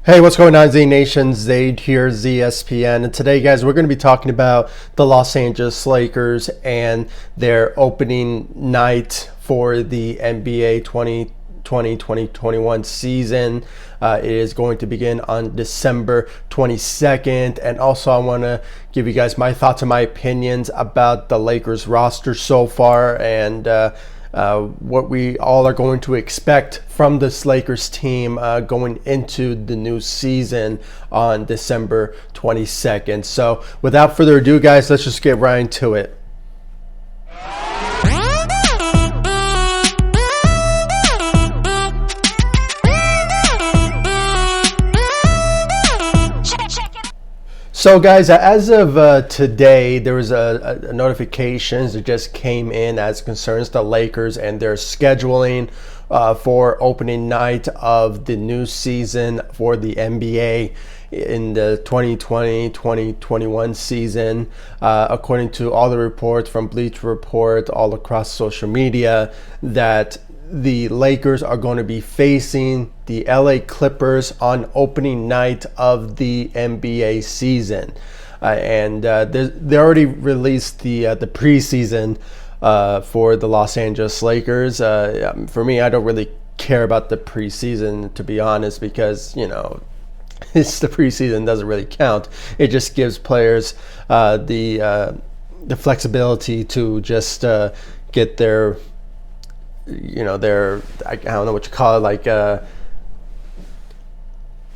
Hey, what's going on, Z Nation? Zaid here, ZSPN. And today, guys, we're going to be talking about the Los Angeles Lakers and their opening night for the NBA 2020-2021 season. It is going to begin on December 22nd. And also, I want to give you guys my thoughts and my opinions about the Lakers roster so far and what we all are going to expect from this Lakers team going into the new season on December 22nd. So without further ado, guys, let's just get right into it. So guys, as of today, there was a notifications that just came in as concerns the Lakers and their scheduling for opening night of the new season for the NBA in the 2020-2021 season. According to all the reports from Bleacher Report, all across social media, that the Lakers are going to be facing the LA Clippers on opening night of the NBA season. And they already released the preseason for the Los Angeles Lakers. For me, I don't really care about the preseason, to be honest, because, you know, it's the preseason doesn't really count. It just gives players the flexibility to just get their, you know, their, I don't know what you call it, like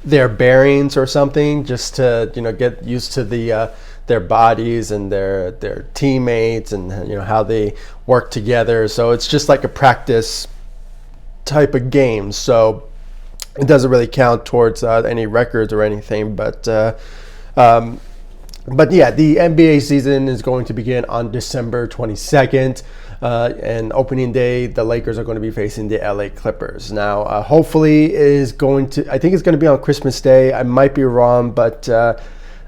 their bearings or something, just to, you know, get used to the their bodies and their teammates and, you know, how they work together. So it's just like a practice type of game. So it doesn't really count towards any records or anything. But yeah, the NBA season is going to begin on December 22nd. And opening day, the Lakers are going to be facing the LA Clippers. Now, hopefully, I think it's going to be on Christmas Day. I might be wrong, but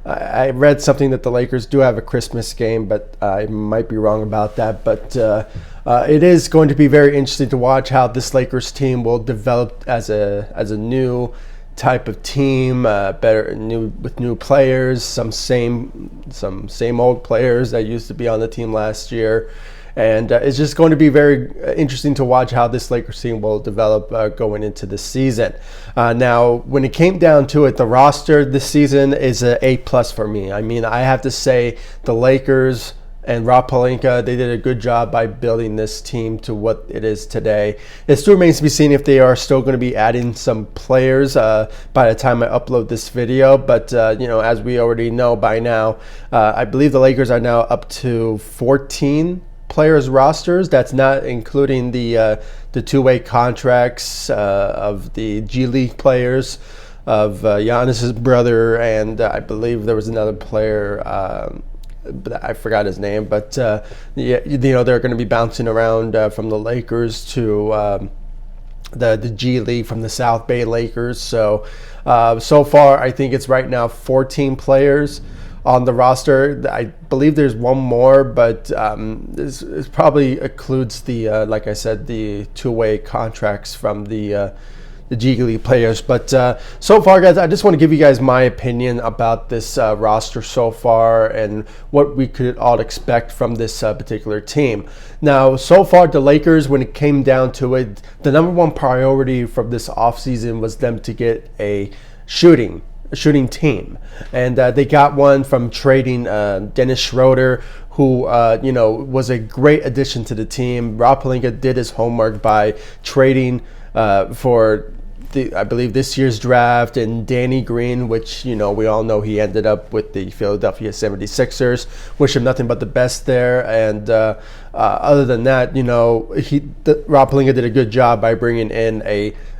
I read something that the Lakers do have a Christmas game, but I might be wrong about that. But it is going to be very interesting to watch how this Lakers team will develop as a new type of team, with new players, some same old players that used to be on the team last year. And it's just going to be very interesting to watch how this Lakers team will develop going into the season. Now, when it came down to it, the roster this season is an A+ for me. I mean, I have to say the Lakers and Rob Pelinka, they did a good job by building this team to what it is today. It still remains to be seen if they are still going to be adding some players by the time I upload this video. But, you know, as we already know by now, I believe the Lakers are now up to 14 players rosters. That's not including the two-way contracts of the G League players, of Giannis's brother, and I believe there was another player, but I forgot his name. But yeah, you know, they're going to be bouncing around from the Lakers to the G League from the South Bay Lakers. So so far, I think it's right now 14 players on the roster. I believe there's one more, but this probably includes the, like I said, the two-way contracts from the G League players. But so far, guys, I just want to give you guys my opinion about this roster so far and what we could all expect from this particular team. Now, so far, the Lakers, when it came down to it, the number one priority from this offseason was them to get a shooting team, and they got one from trading Dennis Schroder, who you know, was a great addition to the team. Rob Pelinka did his homework by trading for I believe this year's draft, and Danny Green, which, you know, we all know he ended up with the Philadelphia 76ers. Wish him nothing but the best there. And other than that, you know, Rob Pelinka did a good job by bringing in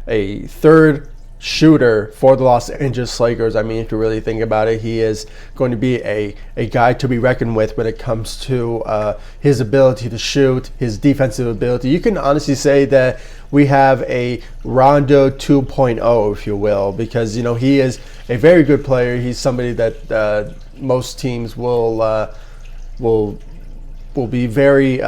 a third shooter for the Los Angeles Lakers. I mean, if you really think about it, he is going to be a guy to be reckoned with when it comes to his ability to shoot, his defensive ability. You can honestly say that we have a Rondo 2.0, if you will, because, you know, he is a very good player. He's somebody that most teams will will be very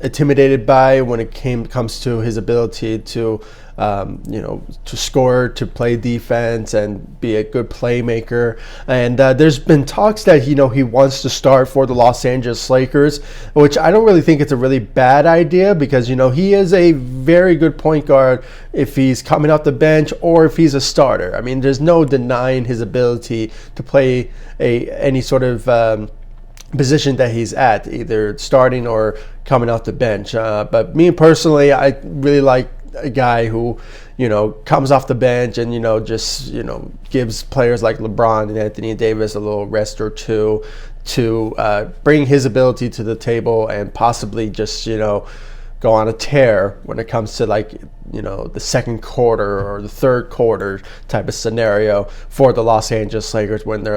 intimidated by when it comes to his ability to to score, to play defense, and be a good playmaker. And there's been talks that he wants to start for the Los Angeles Lakers, which I don't really think it's a really bad idea, because he is a very good point guard if he's coming off the bench or if he's a starter. I mean, there's no denying his ability to play any sort of position that he's at, either starting or coming off the bench. But me personally, I really like a guy who comes off the bench and just gives players like LeBron and Anthony Davis a little rest or two to bring his ability to the table and possibly just go on a tear when it comes to the second quarter or the third quarter type of scenario for the Los Angeles Lakers when they're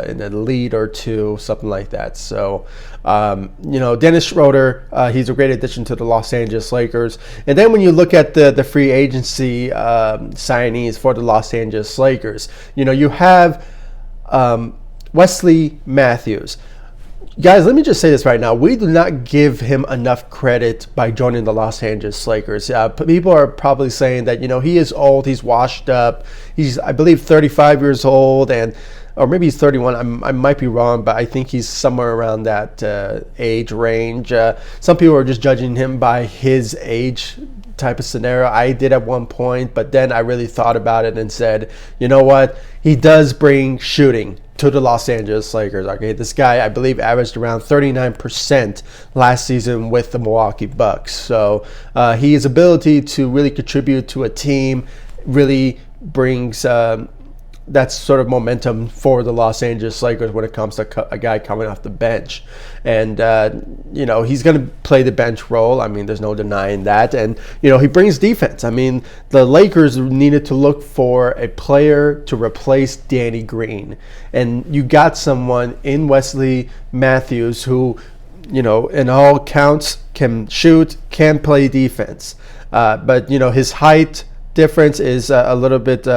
in a lead or two, something like that. So, Dennis Schroder, he's a great addition to the Los Angeles Lakers. And then when you look at the free agency signees for the Los Angeles Lakers, you have Wesley Matthews. Guys, let me just say this right now. We do not give him enough credit by joining the Los Angeles Lakers. People are probably saying that, he is old, he's washed up. He's, I believe, 35 years old, or maybe he's 31. I might be wrong, but I think he's somewhere around that age range. Some people are just judging him by his age type of scenario. I did at one point, but then I really thought about it and said, you know what? He does bring shooting to the Los Angeles Lakers. Okay, this guy, I believe, averaged around 39% last season with the Milwaukee Bucks. So his ability to really contribute to a team really brings that sort of momentum for the Los Angeles Lakers when it comes to a guy coming off the bench. And, he's going to play the bench role. I mean, there's no denying that. And, he brings defense. I mean, the Lakers needed to look for a player to replace Danny Green. And you got someone in Wesley Matthews who, in all counts, can shoot, can play defense. But, his height difference is a little bit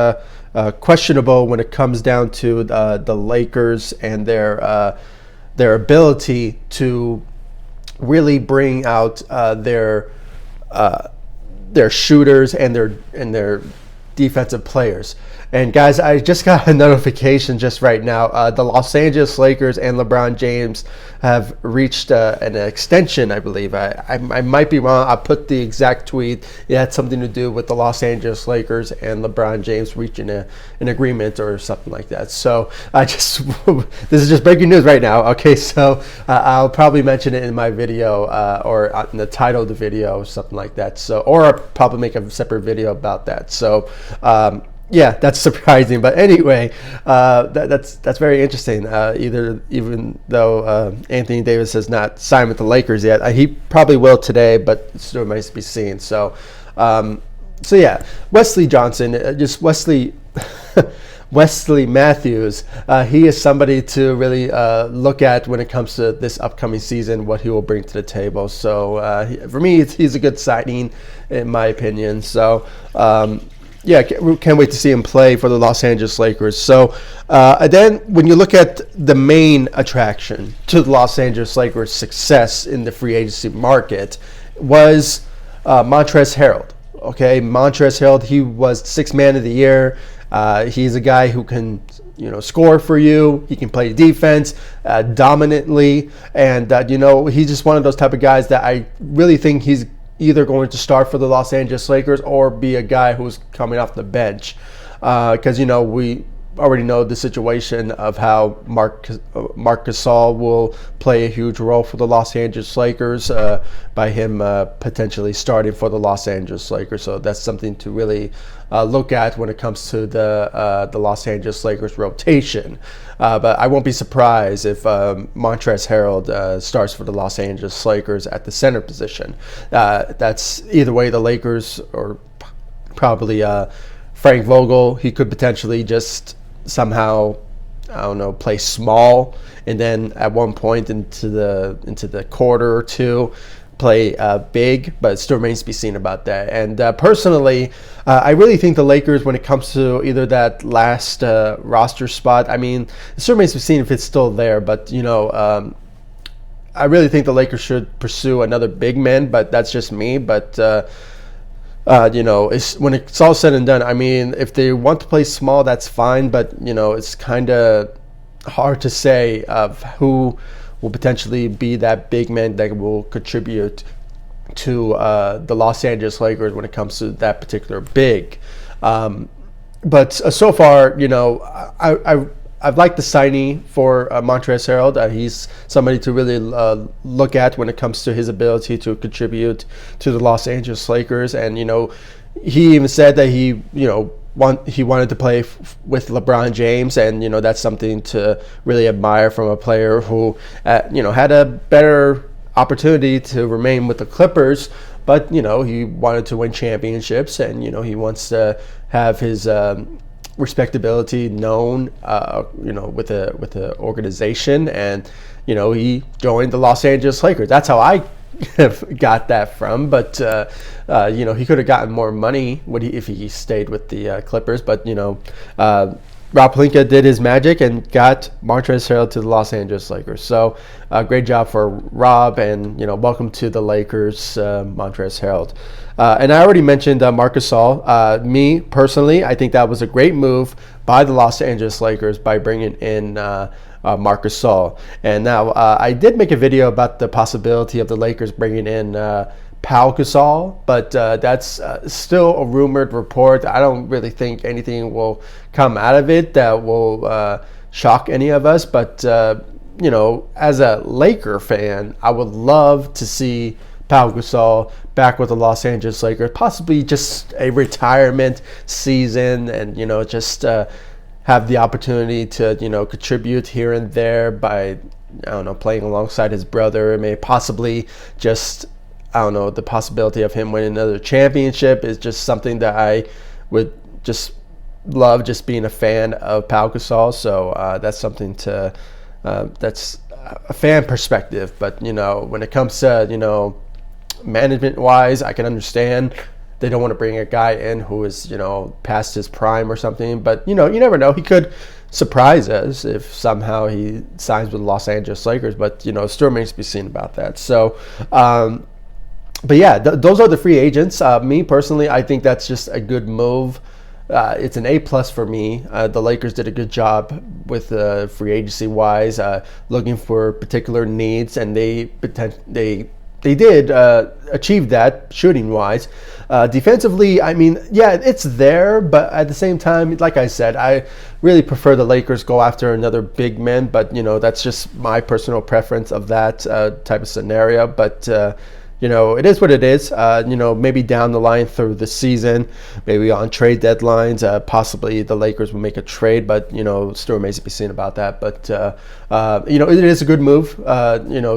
questionable when it comes down to the Lakers and their ability to really bring out their shooters and their defensive players. And guys, I just got a notification just right now. The Los Angeles Lakers and LeBron James have reached an extension, I believe. I might be wrong. I put the exact tweet. It had something to do with the Los Angeles Lakers and LeBron James reaching an agreement or something like that. So this is just breaking news right now. Okay, so I'll probably mention it in my video or in the title of the video, something like that. So, or I'll probably make a separate video about that. So, yeah, that's surprising, but anyway, that's very interesting. Even though Anthony Davis has not signed with the Lakers yet, he probably will today, but it still remains to be seen. So, yeah, Wesley Johnson, just Wesley Matthews. He is somebody to really look at when it comes to this upcoming season, what he will bring to the table. So for me, he's a good signing, in my opinion. So. Yeah, can't wait to see him play for the Los Angeles Lakers. So then when you look at the main attraction to the Los Angeles Lakers' success in the free agency market was Montrezl Harrell. Okay, Montrezl Harrell, he was Sixth Man of the Year. He's a guy who can score for you. He can play defense dominantly. And, he's just one of those type of guys that I really think he's either going to start for the Los Angeles Lakers or be a guy who's coming off the bench. Because, we already know the situation of how Marc Gasol will play a huge role for the Los Angeles Lakers by him potentially starting for the Los Angeles Lakers. So that's something to really look at when it comes to the Los Angeles Lakers rotation. But I won't be surprised if Montrezl Harrell starts for the Los Angeles Lakers at the center position. That's either way, the Lakers or probably Frank Vogel, he could potentially just somehow, I don't know, play small, and then at one point into the quarter or two, play big, but it still remains to be seen about that. And personally, I really think the Lakers, when it comes to either that last roster spot, I mean, it still remains to be seen if it's still there, but I really think the Lakers should pursue another big man, but that's just me. But when it's all said and done, I mean, if they want to play small, that's fine. But it's kind of hard to say of who will potentially be that big man that will contribute to the Los Angeles Lakers when it comes to that particular big. But so far, I've liked the signing for Montrezl Harrell. He's somebody to really look at when it comes to his ability to contribute to the Los Angeles Lakers. And he even said that he wanted to play with LeBron James, and that's something to really admire from a player who had a better opportunity to remain with the Clippers, but he wanted to win championships, and he wants to have his respectability known, with the organization, and he joined the Los Angeles Lakers. That's how I got that from. But he could have gotten more money if he stayed with the Clippers. But Rob Pelinka did his magic and got Montrezl Harrell to the Los Angeles Lakers. So great job for Rob, and welcome to the Lakers, Montrezl Harrell. And I already mentioned Marc Gasol. Me personally, I think that was a great move by the Los Angeles Lakers by bringing in Marc Gasol. And now I did make a video about the possibility of the Lakers bringing in Pau Gasol, but that's still a rumored report. I don't really think anything will come out of it that will shock any of us. But as a Laker fan, I would love to see Pau Gasol back with the Los Angeles Lakers, possibly just a retirement season, and just have the opportunity to contribute here and there by playing alongside his brother. May possibly just the possibility of him winning another championship is just something that I would just love, just being a fan of Pau Gasol. So that's something to that's a fan perspective. But when it comes to management wise, I can understand they don't want to bring a guy in who is past his prime or something. But you never know, he could surprise us if somehow he signs with the Los Angeles Lakers. But still remains to be seen about that. So but yeah, those are the free agents. Me personally, I think that's just a good move. It's an A+ for me. The Lakers did a good job with free agency wise, looking for particular needs, and they did achieve that shooting wise. Defensively, I mean, yeah, it's there, but at the same time, like I said, I really prefer the Lakers go after another big man. But that's just my personal preference of that type of scenario. But it is what it is. Maybe down the line through the season, maybe on trade deadlines, possibly the Lakers will make a trade, but, still remains to be seen about that. But, it is a good move.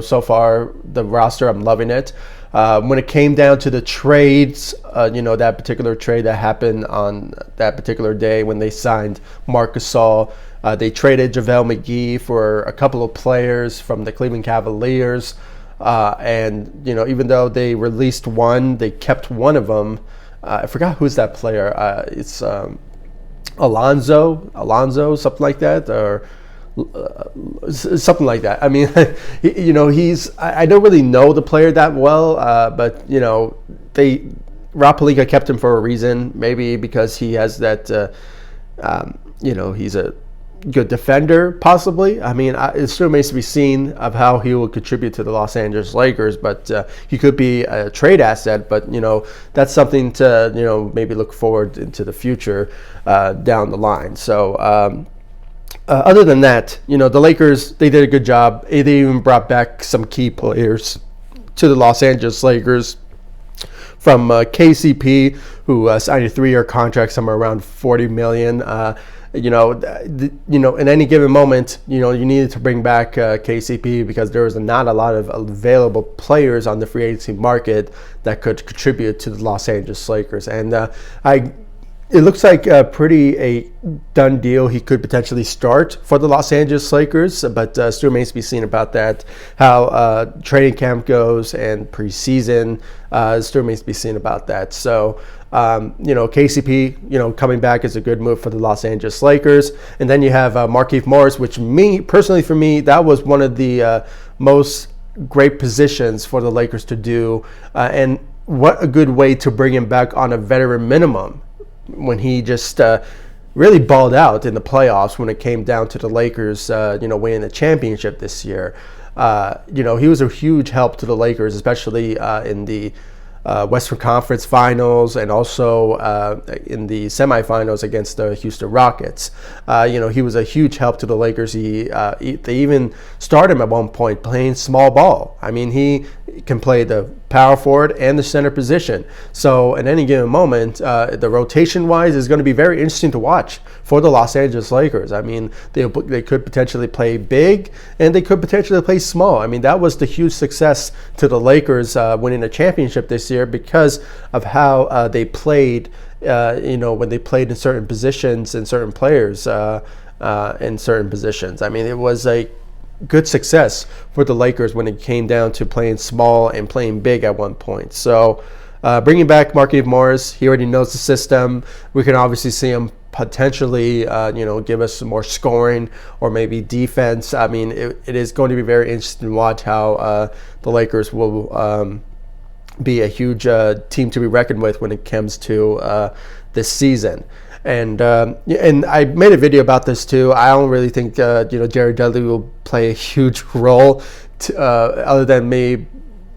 So far, the roster, I'm loving it. When it came down to the trades, that particular trade that happened on that particular day when they signed Marc Gasol, they traded JaVale McGee for a couple of players from the Cleveland Cavaliers. And even though they released one, they kept one of them. I forgot who's that player. It's Alonzo, something like that, or something like that. I mean, I don't really know the player that well, but Rob Pelinka kept him for a reason. Maybe because he has that, he's a good defender, possibly. I mean, it still remains to be seen of how he will contribute to the Los Angeles Lakers, but he could be a trade asset. But that's something to maybe look forward into the future down the line. So other than that, the Lakers, they did a good job. They even brought back some key players to the Los Angeles Lakers, from KCP, who signed a 3-year contract somewhere around $40 million. In any given moment, you needed to bring back KCP because there was not a lot of available players on the free agency market that could contribute to the Los Angeles Lakers. And it looks like a done deal. He could potentially start for the Los Angeles Lakers, but still remains to be seen about that. How training camp goes and preseason still remains to be seen about that. So, KCP, coming back is a good move for the Los Angeles Lakers. And then you have Markieff Morris, which for me, that was one of the most great positions for the Lakers to do, and what a good way to bring him back on a veteran minimum when he just really balled out in the playoffs when it came down to the Lakers, winning the championship this year. He was a huge help to the Lakers, especially in the Western Conference Finals and also in the semifinals against the Houston Rockets. He was a huge help to the Lakers. They even started him at one point playing small ball. I mean, he can play the power forward and the center position. So at any given moment, the rotation-wise is going to be very interesting to watch for the Los Angeles Lakers. I mean, they could potentially play big and they could potentially play small. I mean, that was the huge success to the Lakers winning a championship this year because of how they played, when they played in certain positions and certain players in certain positions. I mean, it was a good success for the Lakers when it came down to playing small and playing big at one point. So bringing back Markieff Morris, he already knows the system. We can obviously see him potentially, give us some more scoring or maybe defense. I mean, it is going to be very interesting to watch how the Lakers will be a huge team to be reckoned with when it comes to this season. And I made a video about this too. I don't really think Jared Dudley will play a huge role other than me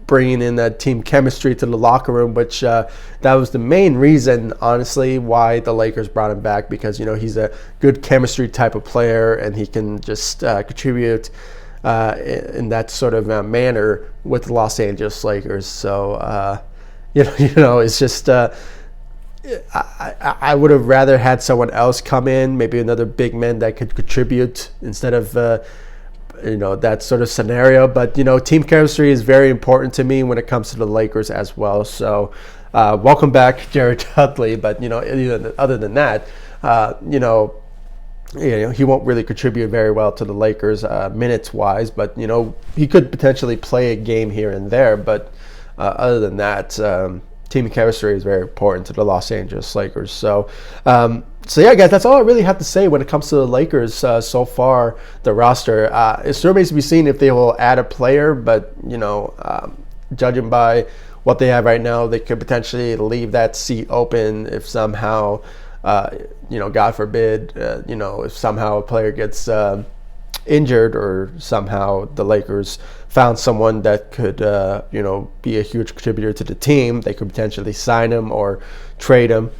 bringing in that team chemistry to the locker room, which that was the main reason, honestly, why the Lakers brought him back, because he's a good chemistry type of player and he can just contribute in that sort of manner with the Los Angeles Lakers. So it's just. I would have rather had someone else come in, maybe another big man that could contribute instead of that sort of scenario. But team chemistry is very important to me when it comes to the Lakers as well. So welcome back, Jared Dudley. But other than that, he won't really contribute very well to the Lakers minutes wise. But he could potentially play a game here and there. But other than that. Team chemistry is very important to the Los Angeles Lakers. So yeah, guys, that's all I really have to say when it comes to the Lakers so far, the roster. It still remains to be seen if they will add a player, but, judging by what they have right now, they could potentially leave that seat open if somehow, God forbid, if somehow a player gets injured or somehow the Lakers found someone that could be a huge contributor to the team. They could potentially sign him or trade him.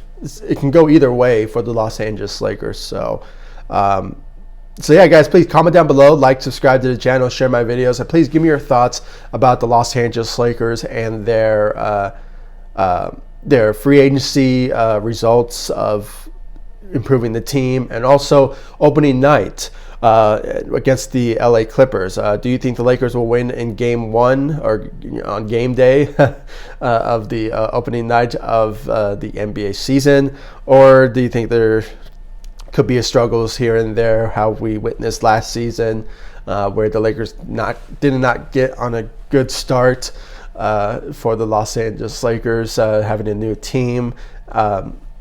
It can go either way for the Los Angeles Lakers. So yeah, guys, please comment down below, like, subscribe to the channel, share my videos, and please give me your thoughts about the Los Angeles Lakers and their free agency results of improving the team, and also opening night against the LA Clippers. Do you think the Lakers will win in game one or on game day of the opening night of the NBA season? Or do you think there could be struggles here and there, how we witnessed last season, where the Lakers did not get on a good start for the Los Angeles Lakers, having a new team?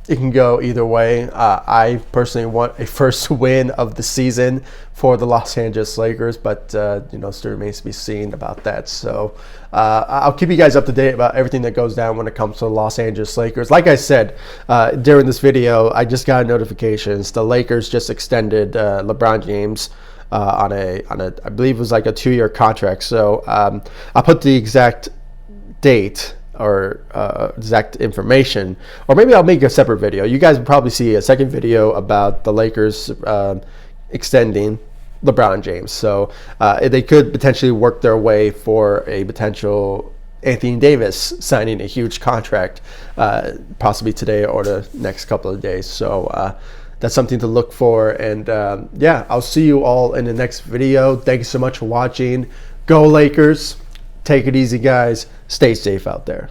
It can go either way. I personally want a first win of the season for the Los Angeles Lakers, but still remains to be seen about that. So I'll keep you guys up to date about everything that goes down when it comes to the Los Angeles Lakers. Like I said during this video, I just got notifications. The Lakers just extended LeBron James on a I believe it was like a 2-year contract. So I'll put the exact date or exact information, or maybe I'll make a separate video. You guys will probably see a second video about the Lakers extending LeBron James. So they could potentially work their way for a potential Anthony Davis signing a huge contract, possibly today or the next couple of days. So that's something to look for. And yeah, I'll see you all in the next video. Thank you so much for watching. Go Lakers. Take it easy, guys. Stay safe out there.